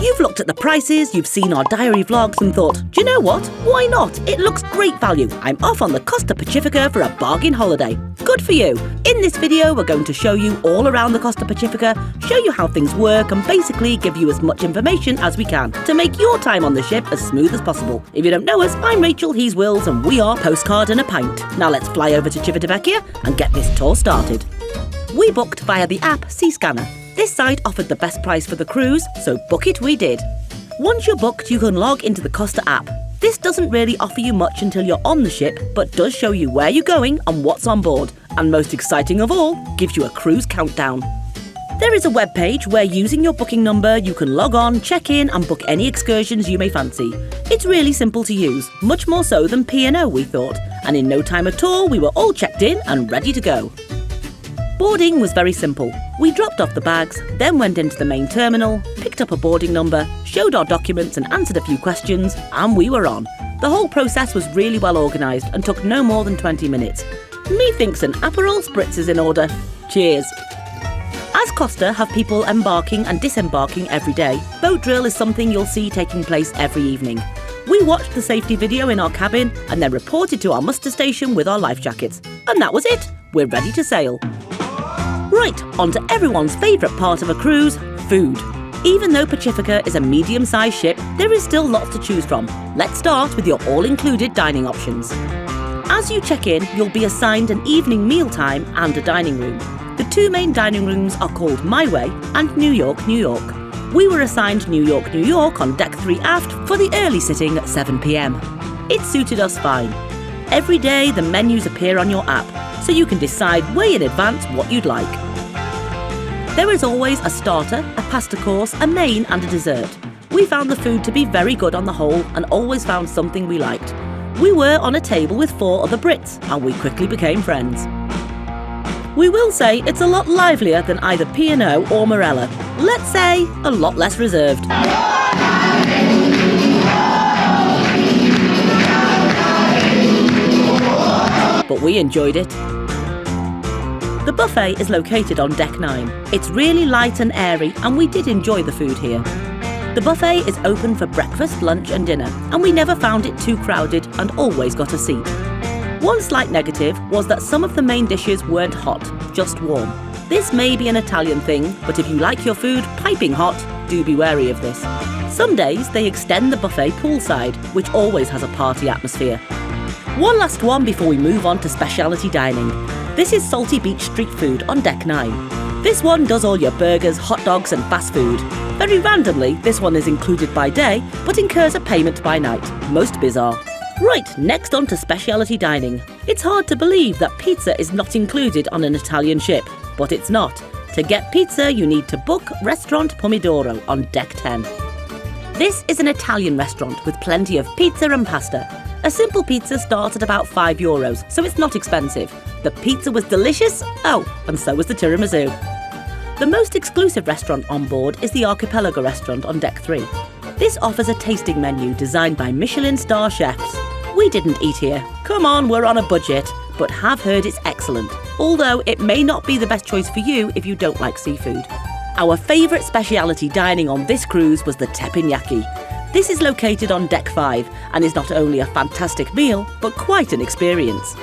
You've looked at the prices, you've seen our diary vlogs and thought, do you know what? Why not? It looks great value. I'm off on the Costa Pacifica for a bargain holiday. Good for you. In this video, we're going to show you all around the Costa Pacifica, show you how things work and basically give you as much information as we can to make your time on the ship as smooth as possible. If you don't know us, I'm Rachel, he's Wills, and we are Postcard and a Pint. Now let's fly over to Civitavecchia and get this tour started. We booked via the app Seascanner. This site offered the best price for the cruise, so book it we did. Once you're booked, you can log into the Costa app. This doesn't really offer you much until you're on the ship, but does show you where you're going and what's on board. And most exciting of all, gives you a cruise countdown. There is a web page where using your booking number, you can log on, check in and book any excursions you may fancy. It's really simple to use, much more so than P&O we thought. And in no time at all, we were all checked in and ready to go. Boarding was very simple. We dropped off the bags, then went into the main terminal, picked up a boarding number, showed our documents and answered a few questions, and we were on. The whole process was really well organised and took no more than 20 minutes. Methinks an Aperol Spritz is in order. Cheers. As Costa have people embarking and disembarking every day, boat drill is something you'll see taking place every evening. We watched the safety video in our cabin and then reported to our muster station with our life jackets. And that was it. We're ready to sail. Right, on to everyone's favourite part of a cruise, food. Even though Pacifica is a medium-sized ship, there is still lots to choose from. Let's start with your all-included dining options. As you check in, you'll be assigned an evening mealtime and a dining room. The two main dining rooms are called My Way and New York, New York. We were assigned New York, New York on deck 3 aft for the early sitting at 7 p.m. It suited us fine. Every day the menus appear on your app, so you can decide way in advance what you'd like. There is always a starter, a pasta course, a main and a dessert. We found the food to be very good on the whole and always found something we liked. We were on a table with 4 other Brits and we quickly became friends. We will say it's a lot livelier than either P&O or Morella. Let's say a lot less reserved. But we enjoyed it. The buffet is located on deck 9. It's really light and airy and we did enjoy the food here. The buffet is open for breakfast, lunch and dinner and we never found it too crowded and always got a seat. One slight negative was that some of the main dishes weren't hot, just warm. This may be an Italian thing, but if you like your food piping hot, do be wary of this. Some days they extend the buffet poolside, which always has a party atmosphere. One last one before we move on to specialty dining. This is Salty Beach Street Food on deck 9. This one does all your burgers, hot dogs and fast food. Very randomly, this one is included by day, but incurs a payment by night. Most bizarre. Right, next on to specialty dining. It's hard to believe that pizza is not included on an Italian ship, but it's not. To get pizza, you need to book Restaurant Pomodoro on deck 10. This is an Italian restaurant with plenty of pizza and pasta. A simple pizza starts at about €5, so it's not expensive. The pizza was delicious, and so was the tiramisu. The most exclusive restaurant on board is the Archipelago restaurant on deck 3. This offers a tasting menu designed by Michelin star chefs. We didn't eat here. Come on, we're on a budget, but have heard it's excellent. Although it may not be the best choice for you if you don't like seafood. Our favourite speciality dining on this cruise was the teppanyaki. This is located on deck 5 and is not only a fantastic meal, but quite an experience.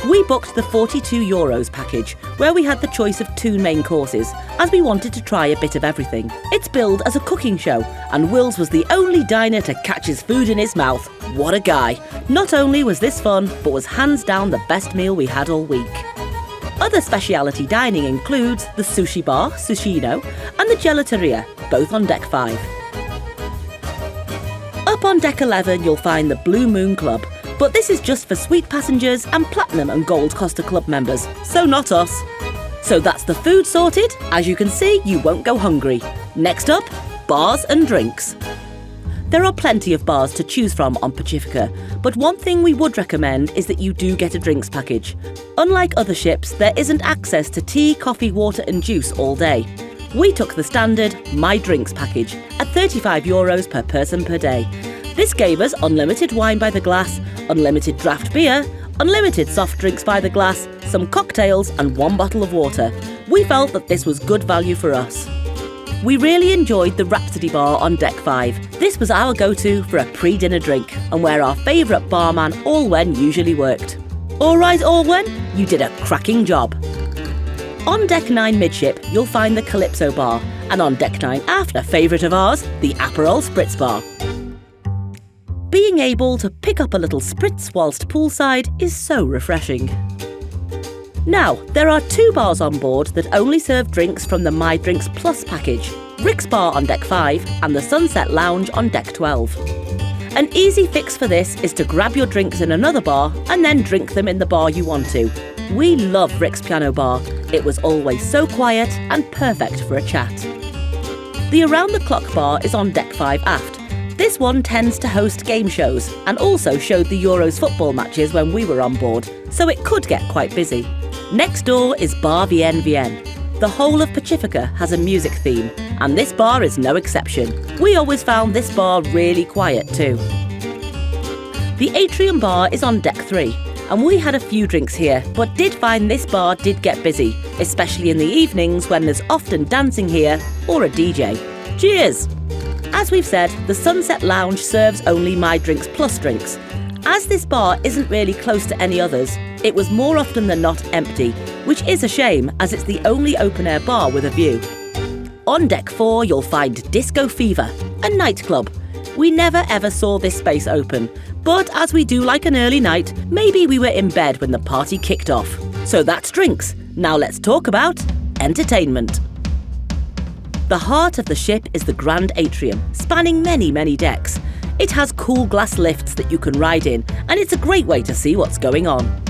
We booked the €42 package, where we had the choice of 2 main courses, as we wanted to try a bit of everything. It's billed as a cooking show, and Wills was the only diner to catch his food in his mouth. What a guy! Not only was this fun, but was hands down the best meal we had all week. Other speciality dining includes the sushi bar, Sushino, and the gelateria, both on deck 5. Up on deck 11 you'll find the Blue Moon Club, but this is just for suite passengers and Platinum and Gold Costa Club members, so not us. So that's the food sorted. As you can see, you won't go hungry. Next up, bars and drinks. There are plenty of bars to choose from on Pacifica, but one thing we would recommend is that you do get a drinks package. Unlike other ships, there isn't access to tea, coffee, water and juice all day. We took the standard My Drinks package at €35 per person per day. This gave us unlimited wine by the glass, unlimited draft beer, unlimited soft drinks by the glass, some cocktails and 1 bottle of water. We felt that this was good value for us. We really enjoyed the Rhapsody Bar on Deck 5. This was our go-to for a pre-dinner drink and where our favourite barman Alwen usually worked. All right, Alwen, you did a cracking job. On Deck 9 midship, you'll find the Calypso Bar, and on Deck 9 aft, a favourite of ours, the Aperol Spritz Bar. Being able to pick up a little spritz whilst poolside is so refreshing. Now, there are 2 bars on board that only serve drinks from the My Drinks Plus package, Rick's Bar on Deck 5 and the Sunset Lounge on Deck 12. An easy fix for this is to grab your drinks in another bar and then drink them in the bar you want to. We love Rick's Piano Bar. It was always so quiet and perfect for a chat. The Around the Clock Bar is on Deck 5 aft. This one tends to host game shows and also showed the Euros football matches when we were on board, so it could get quite busy. Next door is Bar Vienne Vienne. The whole of Pacifica has a music theme, and this bar is no exception. We always found this bar really quiet too. The Atrium Bar is on Deck 3, and we had a few drinks here, but did find this bar did get busy, especially in the evenings when there's often dancing here or a DJ. Cheers! As we've said, the Sunset Lounge serves only My Drinks Plus drinks. As this bar isn't really close to any others, it was more often than not empty, which is a shame as it's the only open-air bar with a view. On Deck 4 you'll find Disco Fever, a nightclub. We never ever saw this space open, but as we do like an early night, maybe we were in bed when the party kicked off. So that's drinks. Now let's talk about entertainment. The heart of the ship is the Grand Atrium, spanning many decks. It has cool glass lifts that you can ride in, and it's a great way to see what's going on.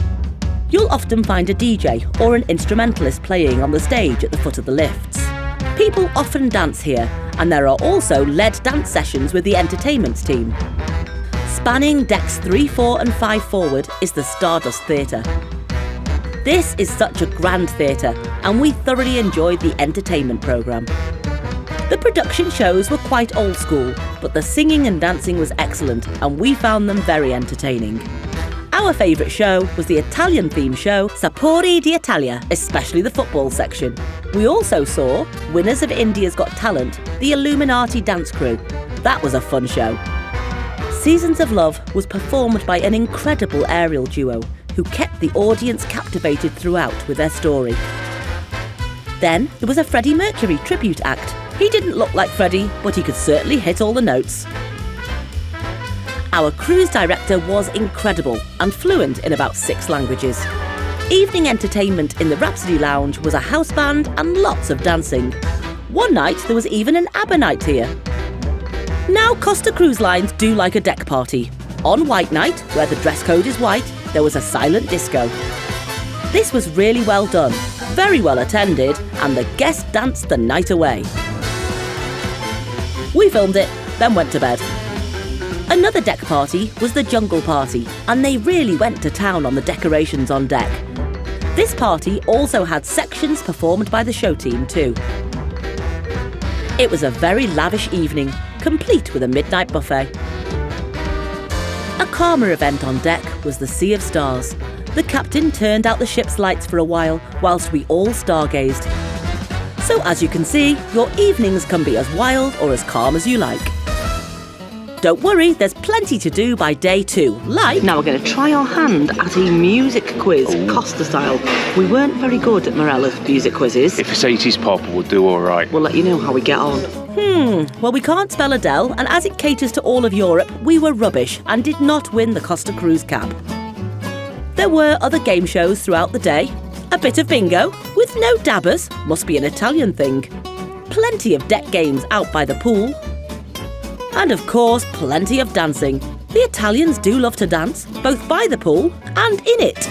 You'll often find a DJ or an instrumentalist playing on the stage at the foot of the lifts. People often dance here, and there are also LED dance sessions with the entertainment team. Spanning decks 3, 4 and 5 forward is the Stardust Theatre. This is such a grand theatre, and we thoroughly enjoyed the entertainment programme. The production shows were quite old school, but the singing and dancing was excellent, and we found them very entertaining. Our favourite show was the Italian-themed show Sapori d'Italia, especially the football section. We also saw winners of India's Got Talent, the Illuminati dance crew. That was a fun show. Seasons of Love was performed by an incredible aerial duo who kept the audience captivated throughout with their story. Then there was a Freddie Mercury tribute act. He didn't look like Freddie, but he could certainly hit all the notes. Our cruise director was incredible and fluent in about 6 languages. Evening entertainment in the Rhapsody Lounge was a house band and lots of dancing. One night there was even an ABBA night here. Now Costa Cruise Lines do like a deck party. On White Night, where the dress code is white, there was a silent disco. This was really well done, very well attended, and the guests danced the night away. We filmed it, then went to bed. Another deck party was the Jungle Party, and they really went to town on the decorations on deck. This party also had sections performed by the show team too. It was a very lavish evening, complete with a midnight buffet. A calmer event on deck was the Sea of Stars. The captain turned out the ship's lights for a while whilst we all stargazed. So as you can see, your evenings can be as wild or as calm as you like. Don't worry, there's plenty to do by day 2, like... Now we're going to try our hand at a music quiz, Costa style. We weren't very good at Morella's music quizzes. If it's 80s pop, we'll do all right. We'll let you know how we get on. Well, we can't spell Adele, and as it caters to all of Europe, we were rubbish and did not win the Costa Cruise Cap. There were other game shows throughout the day. A bit of bingo, with no dabbers, must be an Italian thing. Plenty of deck games out by the pool. And of course, plenty of dancing. The Italians do love to dance, both by the pool and in it.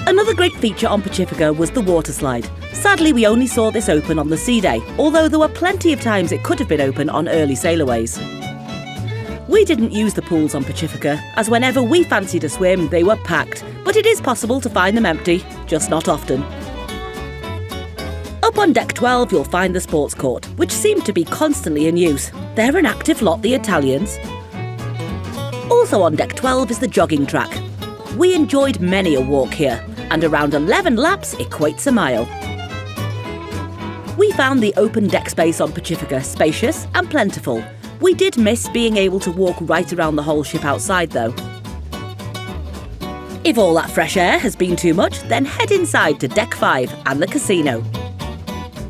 Another great feature on Pacifica was the water slide. Sadly, we only saw this open on the sea day, although there were plenty of times it could have been open on early sailaways. We didn't use the pools on Pacifica, as whenever we fancied a swim, they were packed, but it is possible to find them empty, just not often. Up on Deck 12 you'll find the sports court, which seemed to be constantly in use. They're an active lot, the Italians. Also on Deck 12 is the jogging track. We enjoyed many a walk here, and around 11 laps equates a mile. We found the open deck space on Pacifica spacious and plentiful. We did miss being able to walk right around the whole ship outside though. If all that fresh air has been too much, then head inside to Deck 5 and the casino.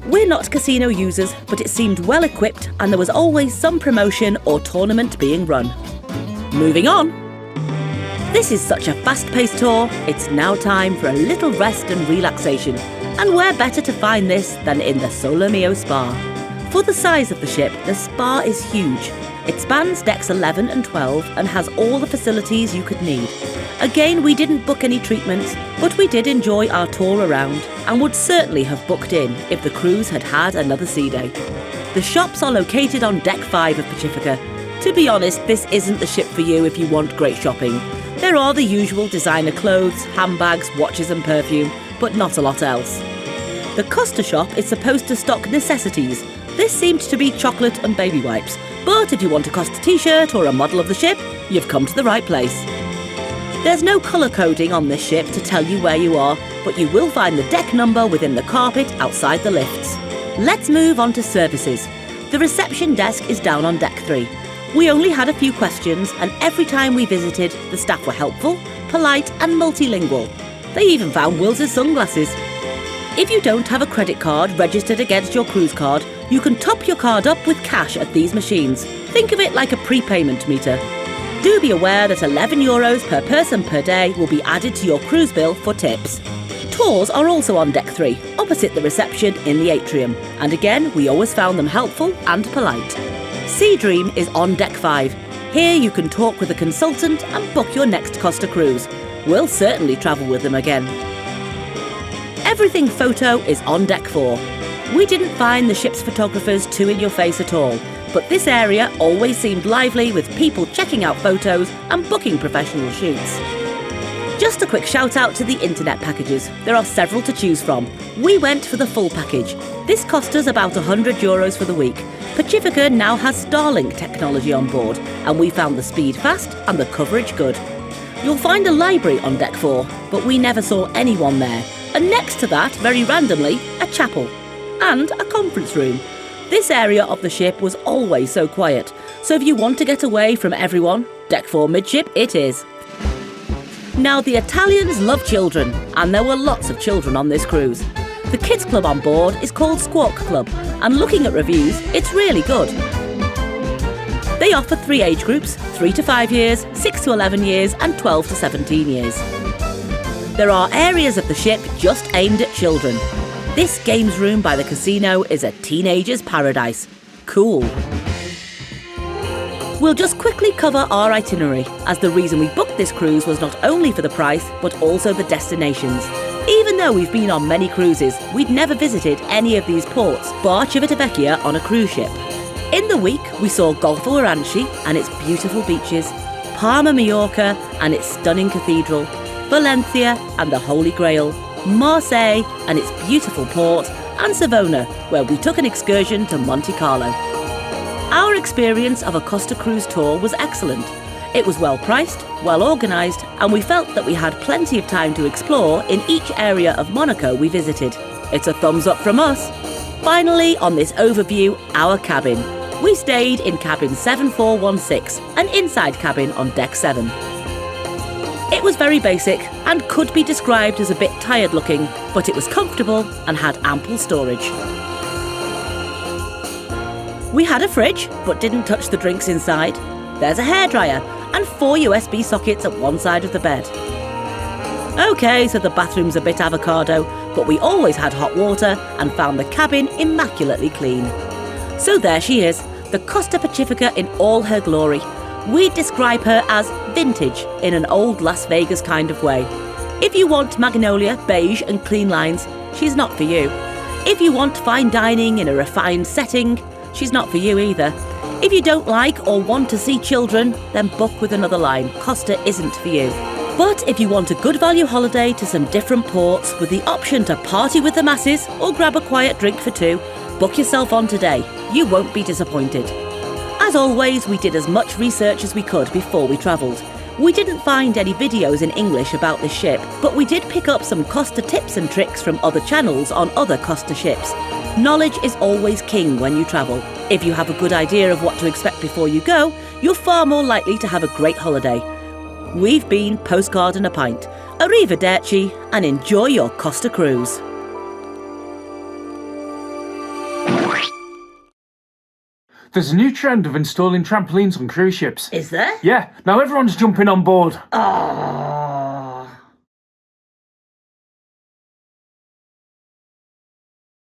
We're not casino users, but it seemed well equipped and there was always some promotion or tournament being run. Moving on. This is such a fast-paced tour, it's now time for a little rest and relaxation. And where better to find this than in the Sole Mio Spa? For the size of the ship, the spa is huge. It spans decks 11 and 12 and has all the facilities you could need. Again, we didn't book any treatments, but we did enjoy our tour around and would certainly have booked in if the cruise had had another sea day. The shops are located on Deck 5 of Pacifica. To be honest, this isn't the ship for you if you want great shopping. There are the usual designer clothes, handbags, watches and perfume, but not a lot else. The Costa shop is supposed to stock necessities. This seemed to be chocolate and baby wipes, but if you want a Costa t-shirt or a model of the ship, you've come to the right place. There's no colour coding on this ship to tell you where you are, but you will find the deck number within the carpet outside the lifts. Let's move on to services. The reception desk is down on Deck 3. We only had a few questions, and every time we visited, the staff were helpful, polite and multilingual. They even found Will's sunglasses. If you don't have a credit card registered against your cruise card, you can top your card up with cash at these machines. Think of it like a prepayment meter. Do be aware that €11 per person per day will be added to your cruise bill for tips. Tours are also on Deck 3, opposite the reception in the atrium, and again we always found them helpful and polite. Sea Dream is on Deck 5. Here you can talk with a consultant and book your next Costa cruise. We'll certainly travel with them again. Everything Photo is on Deck 4. We didn't find the ship's photographers too in your face at all, but this area always seemed lively with people checking out photos and booking professional shoots. Just a quick shout out to the internet packages. There are several to choose from. We went for the full package. This cost us about €100 for the week. Pacifica now has Starlink technology on board, and we found the speed fast and the coverage good. You'll find a library on Deck 4, but we never saw anyone there. And next to that, very randomly, a chapel and a conference room. This area of the ship was always so quiet, so if you want to get away from everyone, Deck 4 midship it is. Now the Italians love children, and there were lots of children on this cruise. The kids club on board is called Squawk Club, and looking at reviews, it's really good. They offer 3 age groups, 3 to 5 years, 6 to 11 years and 12 to 17 years. There are areas of the ship just aimed at children. This games room by the casino is a teenager's paradise. Cool. We'll just quickly cover our itinerary, as the reason we booked this cruise was not only for the price, but also the destinations. Even though we've been on many cruises, we'd never visited any of these ports, bar Civitavecchia on a cruise ship. In the week, we saw Golfo Oranci and its beautiful beaches, Palma Mallorca and its stunning cathedral, Valencia and the Holy Grail, Marseille and its beautiful port, and Savona, where we took an excursion to Monte Carlo. Our experience of a Costa Cruise tour was excellent. It was well priced, well organised, and we felt that we had plenty of time to explore in each area of Monaco we visited. It's a thumbs up from us. Finally, on this overview, our cabin. We stayed in cabin 7416, an inside cabin on Deck 7. It was very basic and could be described as a bit tired looking, but it was comfortable and had ample storage. We had a fridge, but didn't touch the drinks inside. There's a hairdryer and 4 USB sockets at one side of the bed. OK, so the bathroom's a bit avocado, but we always had hot water and found the cabin immaculately clean. So there she is, the Costa Pacifica in all her glory. We'd describe her as vintage in an old Las Vegas kind of way. If you want magnolia, beige and clean lines, she's not for you. If you want fine dining in a refined setting, she's not for you either. If you don't like or want to see children, then book with another line. Costa isn't for you. But if you want a good value holiday to some different ports with the option to party with the masses or grab a quiet drink for 2, book yourself on today. You won't be disappointed. As always, we did as much research as we could before we travelled. We didn't find any videos in English about this ship, but we did pick up some Costa tips and tricks from other channels on other Costa ships. Knowledge is always king when you travel. If you have a good idea of what to expect before you go, you're far more likely to have a great holiday. We've been Postcard and a Pint. Arrivederci and enjoy your Costa cruise. There's a new trend of installing trampolines on cruise ships. Is there? Yeah, now everyone's jumping on board. Oh.